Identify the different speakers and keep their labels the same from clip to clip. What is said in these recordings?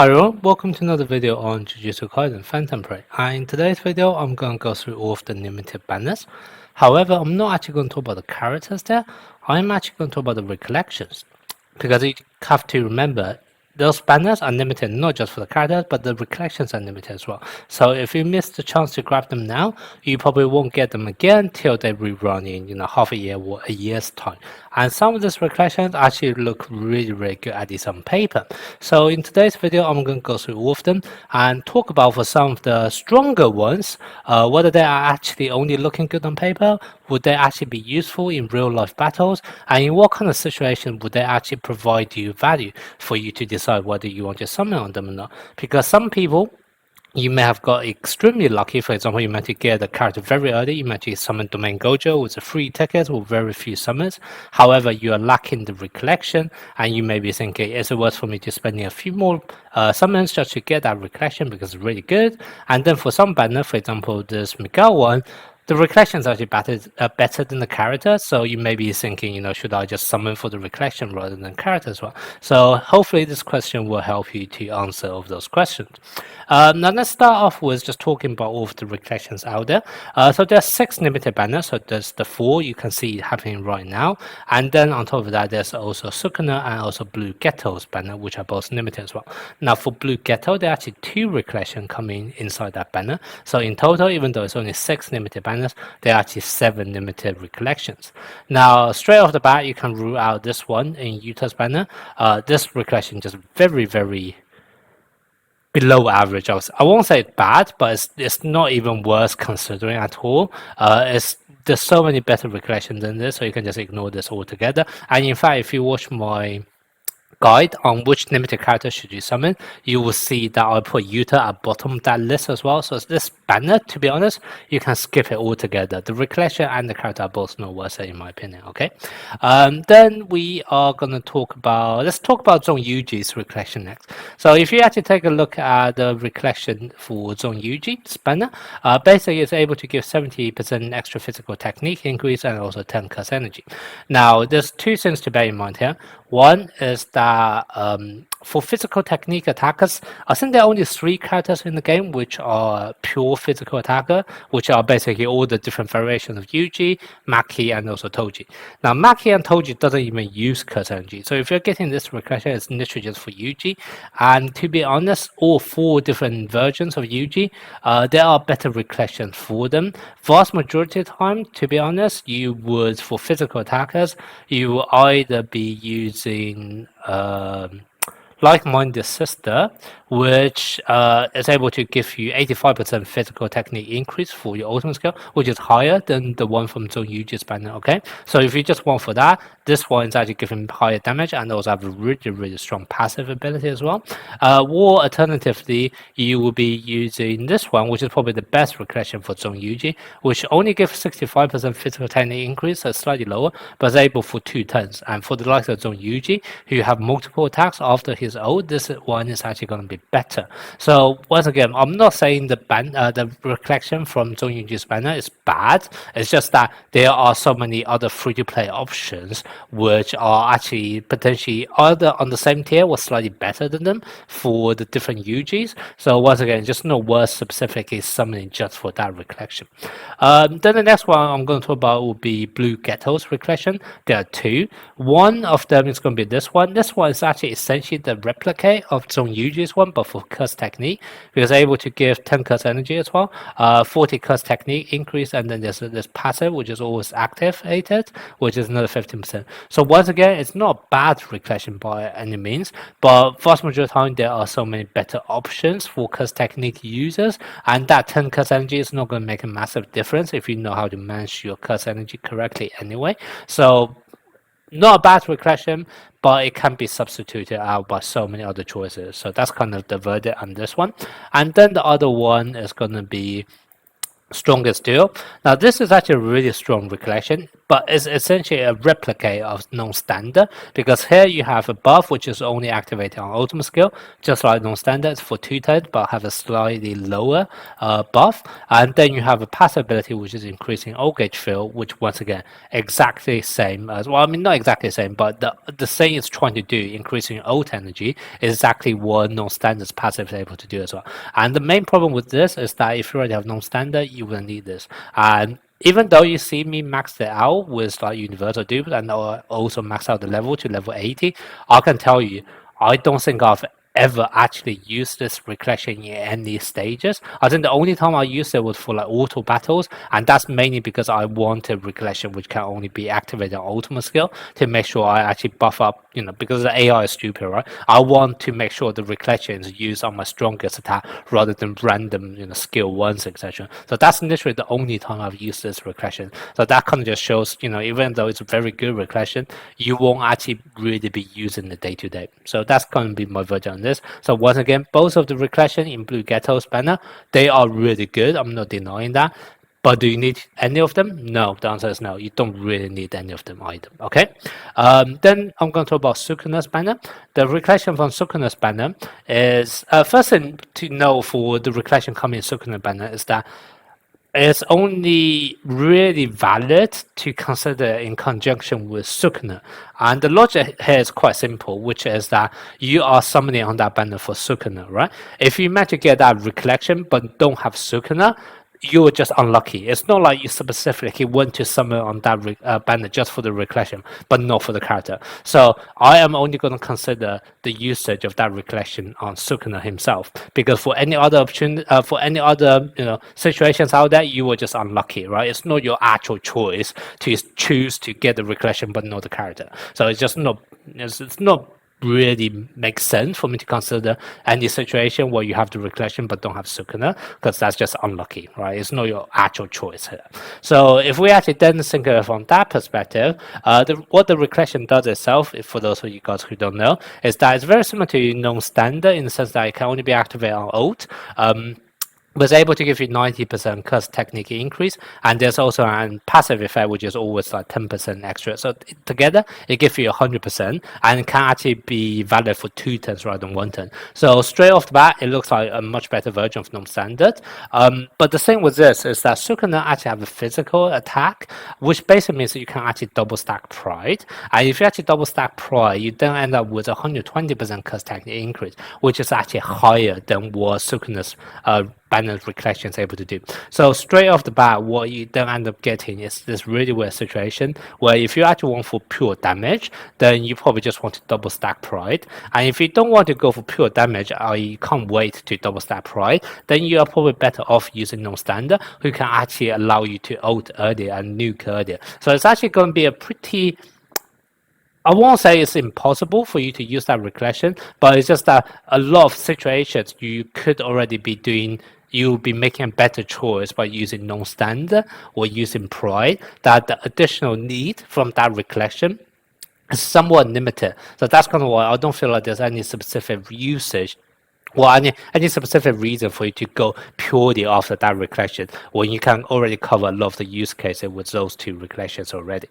Speaker 1: Hi everyone, welcome to another video on Jujutsu Kaisen Phantom Prey. And in today's video, I'm going to go through all of the limited banners. However, I'm not actually going to talk about the characters there. I'm actually going to talk about the recollections. Because you have to remember, those banners are limited not just for the characters, but the recollections are limited as well. So if you miss the chance to grab them now, you probably won't get them again till they rerun in half a year or a year's time. And some of these recollections actually look really good at least on paper. So in today's video, I'm going to go through all of them and talk about for some of the stronger ones, whether they are actually only looking good on paper, would they actually be useful in real life battles, and in what kind of situation would they actually provide you value for you to decide whether you want to summon on them or not. Because some people, you may have got extremely lucky. For example, you might get the character very early. You might summon Domain Gojo with a free ticket with very few summons. However, you are lacking the recollection, and you may be thinking, is it worth for me to spending a few more summons just to get that recollection because it's really good? And then for some banner, for example, this Miguel one, the recollection is actually better than the character, so you may be thinking, should I just summon for the recollection rather than character as well? So hopefully this question will help you to answer all of those questions. Now let's start off with just talking about all of the recollections out there. So there's 6 limited banners, so there's the 4 you can see happening right now, and then on top of that there's also Sukuna and also Blue Ghetto's banner, which are both limited as well. Now for Blue Ghetto, there are actually 2 recollections coming inside that banner, so in total, even though it's only 6 limited banners, there are actually 7 limited recollections. Now straight off the bat, you can rule out this one in Yuta's banner. This recollection just very below average. I won't say it's bad, but it's not even worth considering at all. There's so many better recollections than this, so you can just ignore this altogether. And in fact, if you watch my guide on which limited character should you summon, you will see that I put Yuta at bottom of that list as well. So this banner, to be honest, you can skip it altogether. The recollection and the character are both not worth it in my opinion. Okay, then we are gonna let's talk about Zong Yuji's recollection next. So if you actually take a look at the recollection for Zong Yuji's banner, basically it's able to give 70% extra physical technique increase and also 10 curse energy. Now there's 2 things to bear in mind here. One is that for physical technique attackers, I think there are only 3 characters in the game which are pure physical attacker, which are basically all the different variations of Yuji, Maki, and also Toji. Now Maki and Toji doesn't even use curse energy, so if you're getting this recollection, it's literally just for Yuji. And to be honest, all 4 different versions of Yuji, there are better recollections for them. Vast majority of the time, to be honest, you would, for physical attackers, you will either be using like-minded sister, which is able to give you 85% physical technique increase for your ultimate skill, which is higher than the one from Zong Yuji's banner. Okay, so if you just want for that, this one is actually giving higher damage and also have a really strong passive ability as well. Or alternatively, you will be using this one, which is probably the best recollection for Zong Yuji, which only gives 65% physical technique increase, so slightly lower, but is able for 2 turns. And for the likes of Zong Yuji, who have multiple attacks after his ult, this one is actually going to be better. So once again, I'm not saying the recollection from Zong Yuji's banner is bad. It's just that there are so many other free-to-play options which are actually potentially either on the same tier or slightly better than them for the different Yujis. So once again, just not worth specifically summoning just for that recollection. Then the next one I'm going to talk about will be Blue Ghetto's recollection. There are 2. One of them is going to be this one. This one is actually essentially the replicate of Zong Yuji's one, but for curse technique, because able to give 10 curse energy as well, 40 curse technique increase, and then there's this passive which is always activated, which is another 15%. So once again, it's not bad recollection by any means, but vast majority of the time there are so many better options for curse technique users, and that 10 curse energy is not going to make a massive difference if you know how to manage your curse energy correctly anyway. So not a bad recollection, but it can be substituted out by so many other choices. So that's kind of the verdict on this one. And then the other one is going to be strongest duo. Now this is actually a really strong recollection, but it's essentially a replicate of non-standard, because here you have a buff which is only activated on ultimate skill, just like non-standard. It's for 2 turns but have a slightly lower buff, and then you have a passive ability which is increasing old gauge field, which once again exactly same as, well, I mean not exactly the same, but the thing it's trying to do, increasing ult energy, is exactly what non-standard's passive is able to do as well. And the main problem with this is that if you already have non-standard, you will need this. And even though you see me max it out with like universal dupes and also max out the level to level 80, I can tell you, I don't think I've ever actually used this recollection in any stages. I think the only time I used it was for like auto battles, and that's mainly because I wanted recollection which can only be activated on ultimate skill to make sure I actually buff up, because the AI is stupid, right? I want to make sure the recollection is used on my strongest attack rather than random, skill ones, etc. So that's literally the only time I've used this recollection. So that kind of just shows, even though it's a very good recollection, you won't actually really be using it day to day. So that's going to be my version on this. So once again, both of the recollection in Blue Ghetto's banner, they are really good. I'm not denying that. But do you need any of them? No, the answer is no. You don't really need any of them either. Okay. Then I'm going to talk about Sukuna's banner. The recollection from Sukuna's banner is first thing to know for the recollection coming in Sukuna banner is that it's only really valid to consider in conjunction with Sukuna. And the logic here is quite simple, which is that you are summoning on that banner for Sukuna, right? If you manage to get that recollection but don't have Sukuna, you were just unlucky. It's not like you specifically went to summon on that banner just for the recollection, but not for the character. So I am only going to consider the usage of that recollection on Sukuna himself, because for any other option, for any other situations out there, you were just unlucky, right? It's not your actual choice to choose to get the recollection, but not the character. So it's just not. It's not really makes sense for me to consider any situation where you have the recollection but don't have Sukuna, because that's just unlucky, right? It's not your actual choice here. So if we actually then think of it from that perspective, what the recollection does itself, for those of you guys who don't know, is that it's very similar to non-standard in the sense that it can only be activated on ult. Was able to give you 90% curse technique increase, and there's also a passive effect which is always like 10% extra. So together it gives you 100%, and it can actually be valid for 2 turns rather than 1 turn. So straight off the bat, it looks like a much better version of non-standard. But the thing with this is that Sukuna actually have a physical attack, which basically means that you can actually double stack Pride. And if you actually double stack Pride, you then end up with 120% curse technique increase, which is actually higher than what Sukuna's banner recollection is able to do. So straight off the bat, what you then end up getting is this really weird situation where if you actually want for pure damage, then you probably just want to double stack Pride. And if you don't want to go for pure damage, or you can't wait to double stack Pride, then you are probably better off using non-standard, who can actually allow you to ult earlier and nuke earlier. So it's actually going to be a pretty, I won't say it's impossible for you to use that recollection, but it's just that a lot of situations you could already be doing, you'll be making a better choice by using non-standard or using Pride, that the additional need from that recollection is somewhat limited. So that's kind of why I don't feel like there's any specific usage or any specific reason for you to go purely after that recollection when you can already cover a lot of the use cases with those 2 recollections already.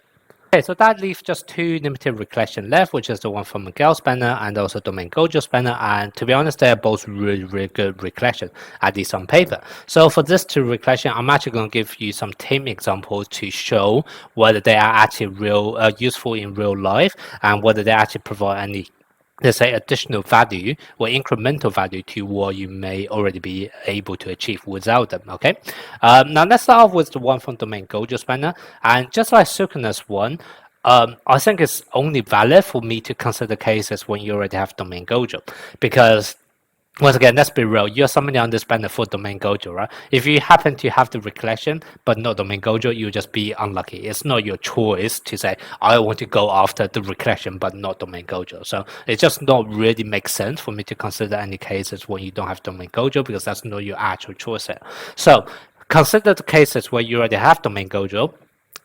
Speaker 1: Okay, so that leaves just 2 limited recollection left, which is the one from Miguel's banner and also Domain Gojo's banner. And to be honest, they're both really, really good recollection, at least on paper. So for this 2 recollection, I'm actually going to give you some team examples to show whether they are actually useful in real life, and whether they actually provide any, let's say, additional value or incremental value to what you may already be able to achieve without them. Okay, now let's start off with the one from Domain Gojo's banner. And just like Sukuna's one, I think it's only valid for me to consider cases when you already have Domain Gojo, because once again, let's be real, you're summoning on this banner for Domain Gojo, right? If you happen to have the recollection but not Domain Gojo, you'll just be unlucky. It's not your choice to say, I want to go after the recollection but not Domain Gojo. So it just not really makes sense for me to consider any cases when you don't have Domain Gojo, because that's not your actual choice here. So consider the cases where you already have Domain Gojo.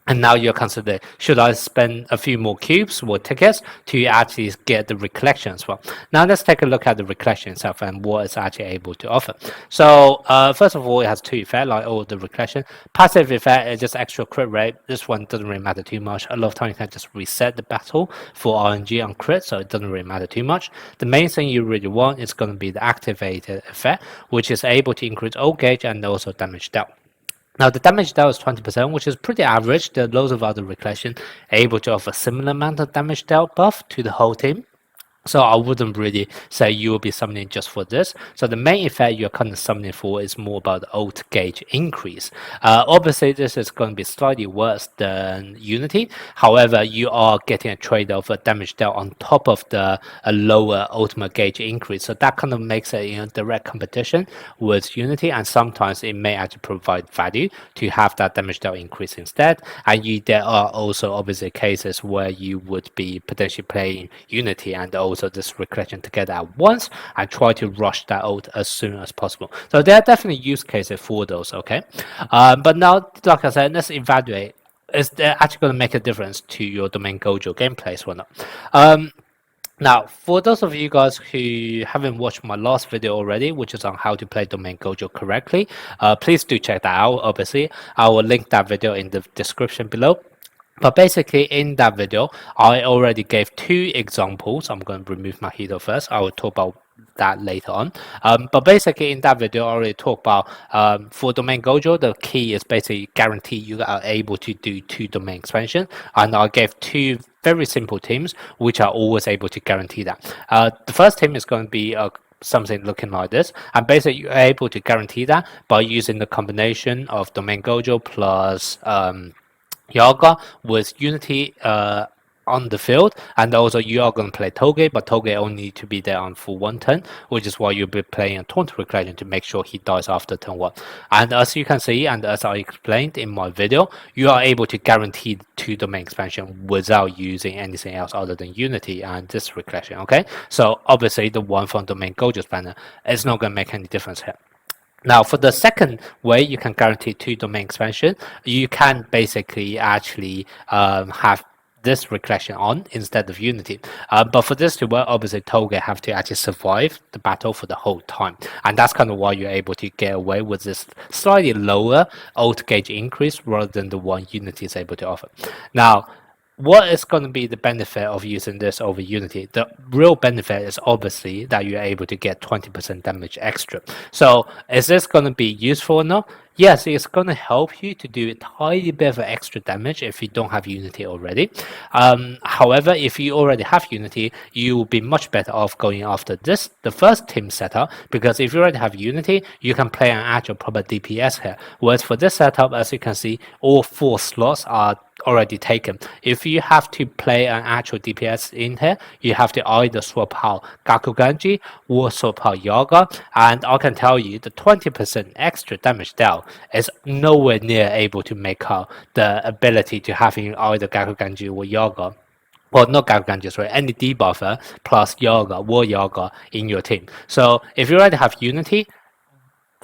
Speaker 1: And now you're considering, should I spend a few more cubes or tickets to actually get the recollection as well? Now let's take a look at the recollection itself and what it's actually able to offer. So first of all, it has two effects, like all the recollection. Passive effect is just extra crit rate. This one doesn't really matter too much. A lot of times you can just reset the battle for RNG on crit, so it doesn't really matter too much. The main thing you really want is going to be the activated effect, which is able to increase ult gauge and also damage dealt. Now the damage dealt is 20%, which is pretty average. There are loads of other recollection able to offer similar amount of damage dealt buff to the whole team. So I wouldn't really say you will be summoning just for this. So the main effect you're kind of summoning for is more about the ult gauge increase. Obviously, this is going to be slightly worse than Unity. However, you are getting a trade of a damage dealt on top of the lower ultimate gauge increase. So that kind of makes it direct competition with Unity, and sometimes it may actually provide value to have that damage dealt increase instead. And there are also obviously cases where you would be potentially playing Unity and also this recollection together at once and try to rush that out as soon as possible. So there are definitely use cases for those, okay? But now, like I said, let's evaluate. Is that actually going to make a difference to your Domain Gojo gameplays or not? Now, for those of you guys who haven't watched my last video already, which is on how to play Domain Gojo correctly, please do check that out, obviously. I will link that video in the description below. But basically, in that video, I already gave two examples. I'm going to remove my heater first. I will talk about that later on. But basically, in that video, I already talked about for Domain Gojo, the key is basically guarantee you are able to do 2 domain expansion. And I gave 2 very simple teams, which are always able to guarantee that. The first team is going to be something looking like this, and basically you're able to guarantee that by using the combination of Domain Gojo plus Yaga with Unity on the field, and also you are going to play Toge, but Toge only need to be there on full 1 turn, which is why you'll be playing a Taunt Recollection to make sure he dies after turn 1. And as you can see, and as I explained in my video, you are able to guarantee 2 domain expansion without using anything else other than Unity and this Recollection, okay? So obviously the one from Domain Gojo's banner is not going to make any difference here. Now, for the second way you can guarantee 2 domain expansion, you can basically actually have this recollection on instead of Unity. But for this to work, obviously Toge have to actually survive the battle for the whole time. And that's kind of why you're able to get away with this slightly lower ult gauge increase rather than the one Unity is able to offer. Now, what is going to be the benefit of using this over Unity? The real benefit is obviously that you're able to get 20% damage extra. So is this going to be useful or not? Yes, it's going to help you to do a tiny bit of extra damage if you don't have Unity already. However, if you already have Unity, you will be much better off going after the first team setup, because if you already have Unity, you can play an actual proper DPS here. Whereas for this setup, as you can see, all 4 slots are already taken. If you have to play an actual DPS in here, you have to either swap out Gakuganji or swap out Yaga, and I can tell you the 20% extra damage dealt is nowhere near able to make up the ability to having either Gakuganji or Yaga. Well, not Gakuganji, sorry, any debuffer plus Yaga, War Yaga in your team. So if you already have Unity,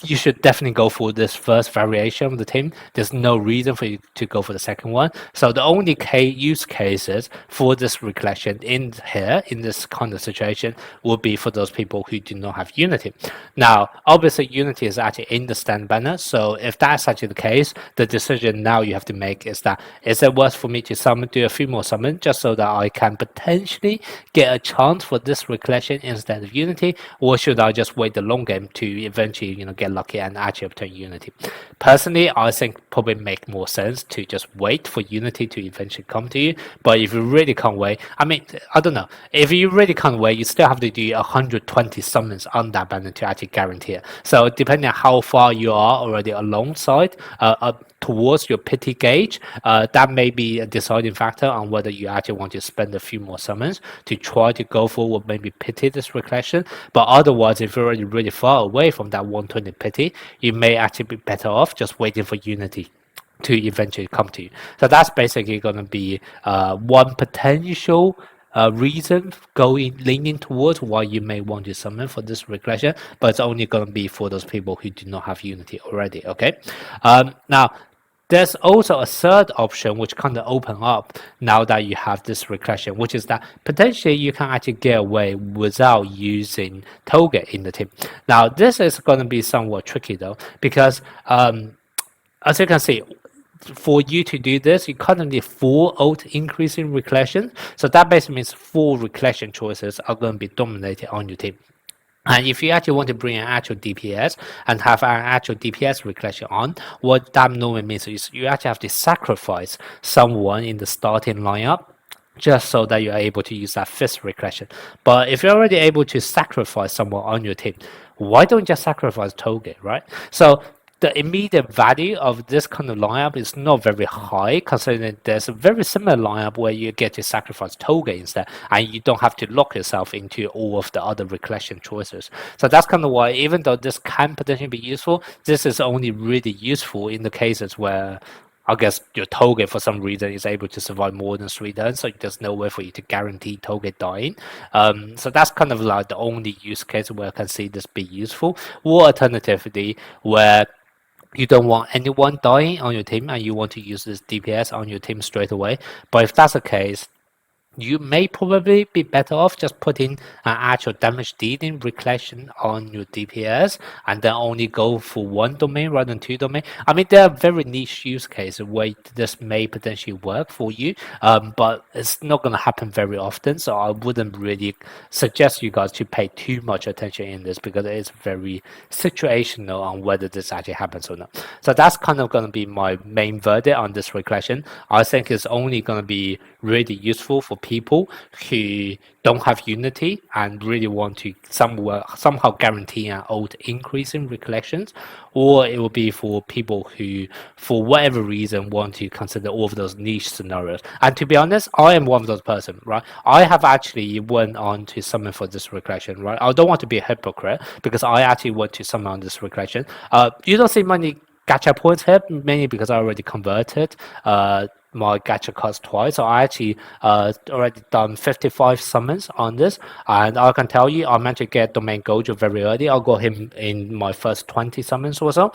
Speaker 1: you should definitely go for this first variation of the team. There's no reason for you to go for the second one. So the only use cases for this recollection in here, in this kind of situation, would be for those people who do not have Unity. Now, obviously, Unity is actually in the stand banner. So if that's actually the case, the decision now you have to make is that, is it worth for me to do a few more summons just so that I can potentially get a chance for this recollection instead of Unity, or should I just wait the long game to eventually, get lucky and actually obtain Unity? Personally, I think probably make more sense to just wait for Unity to eventually come to you. But if you really can't wait, I mean, I don't know. If you really can't wait, you still have to do 120 summons on that banner to actually guarantee it. So depending on how far you are already alongside, towards your pity gauge, that may be a deciding factor on whether you actually want to spend a few more summons to try to go for what maybe pity this recollection. But otherwise, if you're already really far away from that 120 pity, you may actually be better off just waiting for Unity to eventually come to you. So that's basically going to be one potential reason leaning towards why you may want to summon for this recollection, but it's only going to be for those people who do not have Unity already. Okay, now there's also a third option which kind of open up now that you have this recollection, which is that potentially you can actually get away without using Toge in the team. Now, this is going to be somewhat tricky though, because as you can see, for you to do this, you kind of need 4 increasing recollection. So that basically means 4 recollection choices are going to be dominated on your team. And if you actually want to bring an actual DPS and have an actual DPS recollection on, what that normally means is you actually have to sacrifice someone in the starting lineup just so that you're able to use that 5th recollection. But if you're already able to sacrifice someone on your team, why don't you just sacrifice Toge, right? So the immediate value of this kind of lineup is not very high, considering there's a very similar lineup where you get to sacrifice Toge instead, and you don't have to lock yourself into all of the other recollection choices. So that's kind of why, even though this can potentially be useful, this is only really useful in the cases where I guess your Toge for some reason is able to survive more than 3 turns, so there's no way for you to guarantee Toge dying. So that's kind of like the only use case where I can see this be useful. Or alternatively, where you don't want anyone dying on your team and you want to use this DPS on your team straight away. But if that's the case, you may probably be better off just putting an actual damage dealing recollection on your DPS and then only go for 1 domain rather than 2 domain. I mean, there are very niche use cases where this may potentially work for you, but it's not going to happen very often. So I wouldn't really suggest you guys to pay too much attention in this because it is very situational on whether this actually happens or not. So that's kind of going to be my main verdict on this recollection. I think it's only going to be really useful for people who don't have Unity and really want to somehow guarantee an old increase in recollections, or it will be for people who, for whatever reason, want to consider all of those niche scenarios. And to be honest, I am one of those person, right? I have actually went on to summon for this recollection, right? I don't want to be a hypocrite because I actually went to summon on this recollection. You don't see many gacha points here, mainly because I already converted my gacha cards twice. So I actually already done 55 summons on this, and I can tell you I managed to get domain Gojo very early. I got him in my first 20 summons or so.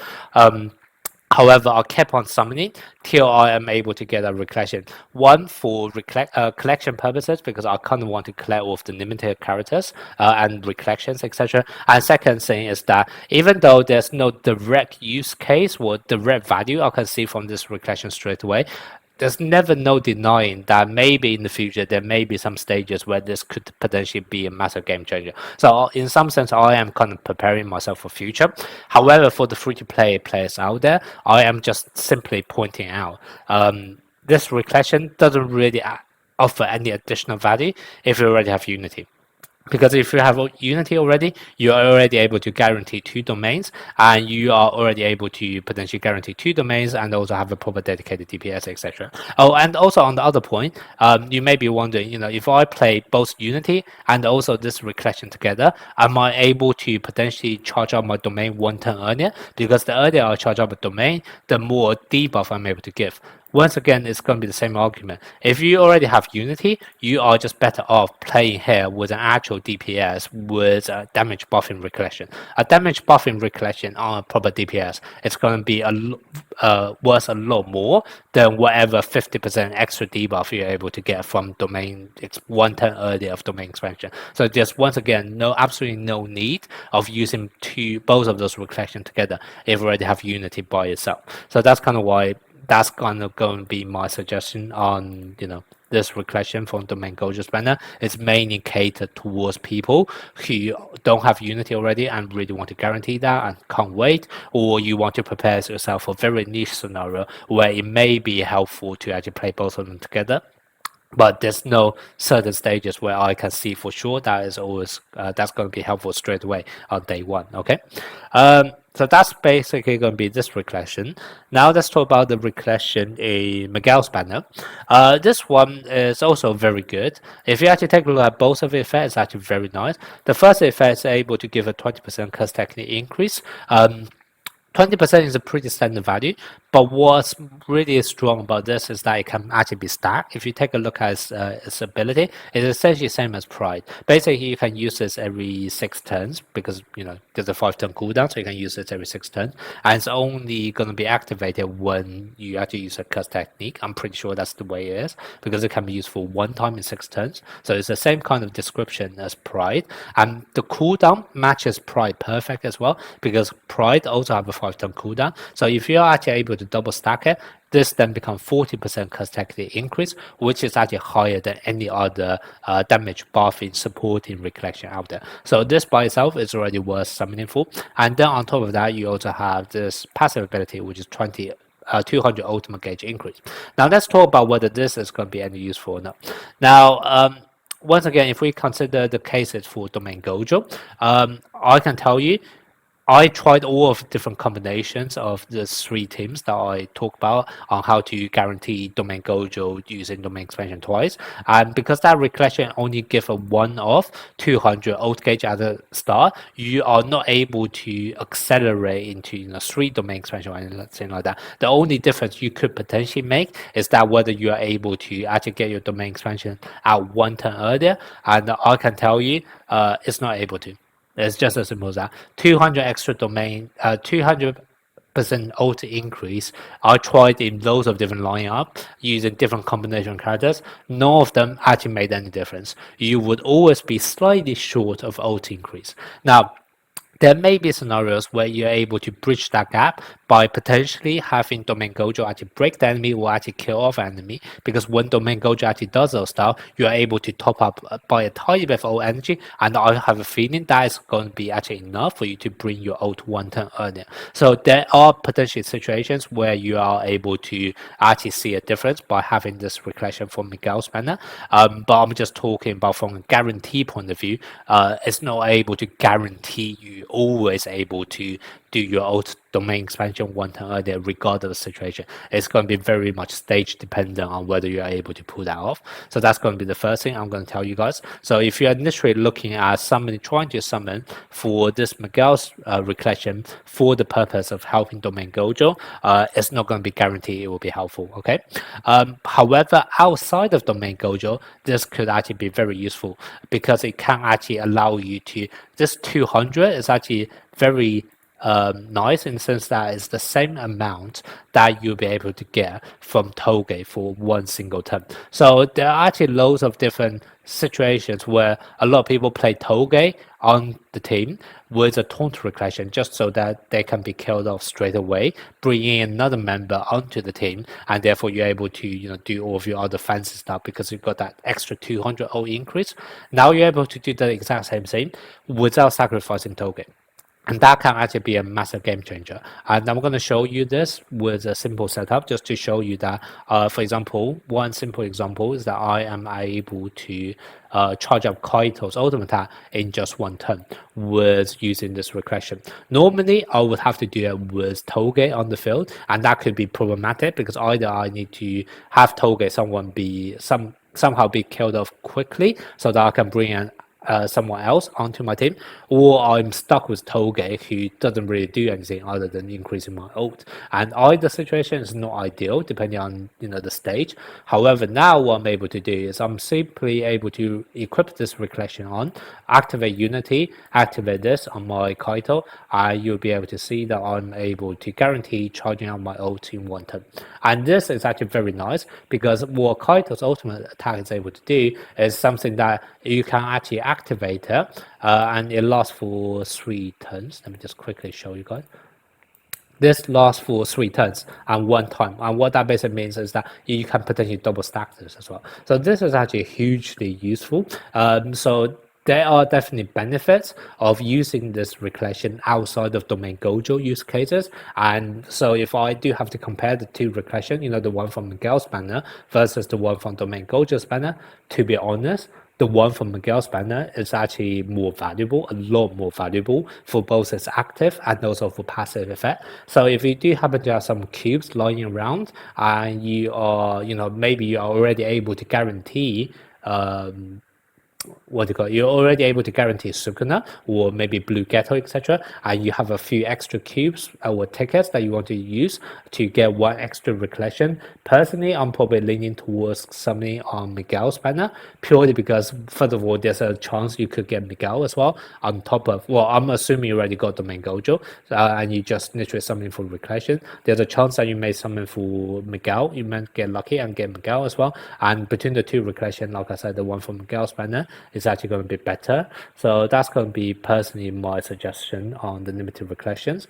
Speaker 1: However, I kept on summoning till I am able to get a recollection. One for collection purposes, because I kind of want to collect all of the limited characters and recollections, etc. And second thing is that even though there's no direct use case or direct value I can see from this recollection straight away, there's never no denying that maybe in the future there may be some stages where this could potentially be a massive game changer. So in some sense, I am kind of preparing myself for future. However, for the free-to-play players out there, I am just simply pointing out this recollection doesn't really offer any additional value if you already have Unity. Because if you have Unity already, you are already able to guarantee 2 domains, and you are already able to potentially guarantee 2 domains and also have a proper dedicated DPS, etc. Oh, and also on the other point, you may be wondering, if I play both Unity and also this recollection together, am I able to potentially charge up my domain 1 turn earlier? Because the earlier I charge up a domain, the more debuff I'm able to give. Once again, it's going to be the same argument. If you already have Unity, you are just better off playing here with an actual DPS with a damage buffing recollection. A damage buffing recollection on a proper DPS, it's going to be worth a lot more than whatever 50% extra debuff you're able to get from domain. It's 1 turn earlier of domain expansion. So just once again, absolutely no need of using both of those recollections together if you already have Unity by itself. So that's kind of why that's going to be my suggestion on this recollection from domain Gojo's banner. It's mainly catered towards people who don't have Unity already and really want to guarantee that and can't wait, or you want to prepare yourself for a very niche scenario where it may be helpful to actually play both of them together. But there's no certain stages where I can see for sure that is always that's going to be helpful straight away on day one. Okay, so that's basically going to be this recollection. Now let's talk about the recollection in Miguel's banner. This one is also very good. If you actually take a look at both of the effects, it's actually very nice. The first effect is able to give a 20% curse technique increase. 20% is a pretty standard value, But what's really strong about this is that it can actually be stacked. If you take a look at its ability, it's essentially the same as Pride. Basically, you can use this every 6 turns because there's a 5 turn cooldown, so you can use it every 6 turns, and it's only going to be activated when you actually use a curse technique. I'm pretty sure that's the way it is because it can be used for 1 time in 6 turns. So it's the same kind of description as Pride, and the cooldown matches Pride perfect as well because Pride also have a 5 turn cooldown. So if you're actually able to double stack it, this then becomes 40% curse technique increase, which is actually higher than any other damage buff in supporting Recollection out there. So this by itself is already worth summoning for. And then on top of that, you also have this passive ability, which is 200 ultimate gauge increase. Now let's talk about whether this is going to be any useful or not. Now, once again, if we consider the cases for Domain Gojo, I can tell you I tried all of different combinations of the 3 teams that I talked about on how to guarantee Domain Gojo using Domain Expansion twice. And because that Recollection only give a one-off 200 ult gauge at the start, you are not able to accelerate into 3 Domain Expansion or anything like that. The only difference you could potentially make is that whether you are able to actually get your Domain Expansion at 1 turn earlier. And I can tell you, it's not able to. It's just as simple as that. 200 extra domain, 200% ult increase. I tried in loads of different lineup using different combination characters. None of them actually made any difference. You would always be slightly short of ult increase. Now, there may be scenarios where you're able to bridge that gap by potentially having Domain Gojo actually break the enemy or actually kill off enemy, because when Domain Gojo actually does those stuff, you are able to top up by a tiny bit of ult energy, and I have a feeling that is going to be actually enough for you to bring your ult 1 turn earlier. So there are potentially situations where you are able to actually see a difference by having this Recollection from Miguel's banner, but I'm just talking about from a guarantee point of view. It's not able to guarantee you always able to do your ult domain expansion 1 turn earlier regardless of the situation. It's going to be very much stage dependent on whether you're able to pull that off. So that's going to be the first thing I'm going to tell you guys. So if you're initially looking at trying to summon for this Miguel's Recollection for the purpose of helping Domain Gojo, it's not going to be guaranteed it will be helpful, okay? However, outside of Domain Gojo, this could actually be very useful because it can actually allow you to, this 200 is actually very nice in the sense that it's the same amount that you'll be able to get from Toge for 1 single turn. So there are actually loads of different situations where a lot of people play Toge on the team with a taunt Recollection just so that they can be killed off straight away, bringing another member onto the team, and therefore you're able to do all of your other fancy stuff because you've got that extra 200 ult increase. Now you're able to do the exact same thing without sacrificing Toge. And that can actually be a massive game changer. And I'm going to show you this with a simple setup just to show you that, for example, one simple example is that I am able to charge up Kaito's ultimate attack in just 1 turn with using this Recollection. Normally, I would have to do it with Toge on the field, and that could be problematic because either I need to have Toge somehow be killed off quickly so that I can bring in someone else onto my team, or I'm stuck with Toge who doesn't really do anything other than increasing my ult. And either situation is not ideal depending on the stage. However, now what I'm able to do is I'm simply able to equip this Recollection on, activate Unity, activate this on my Kaito, and you'll be able to see that I'm able to guarantee charging out my ult in 1 turn. And this is actually very nice because what Kaito's ultimate attack is able to do is something that you can actually activate it, and it lasts for 3 turns. Let me just quickly show you guys. This lasts for 3 turns and 1 time, and what that basically means is that you can potentially double stack this as well. So this is actually hugely useful. So there are definitely benefits of using this Recollection outside of Domain Gojo use cases. And so if I do have to compare the 2 Recollection, the one from Miguel's banner versus the one from Domain Gojo's banner, to be honest, the one from Miguel's banner is actually more valuable, a lot more valuable for both its active and also for passive effect. So if you do happen to have some cubes lying around and you are, maybe you are already able to guarantee what do you call it? You're already able to guarantee Sukuna or maybe Blue Geto, etc. And you have a few extra cubes or tickets that you want to use to get one extra recollection. Personally, I'm probably leaning towards summoning on Miguel's banner purely because, first of all, there's a chance you could get Miguel as well on top of, well, I'm assuming you already got the main Gojo and you just literally summon for recollection. There's a chance that you may summon for Miguel. You might get lucky and get Miguel as well. And between the two recollection, like I said, the one from Miguel's banner is actually going to be better. So that's going to be personally my suggestion on the limited recollections.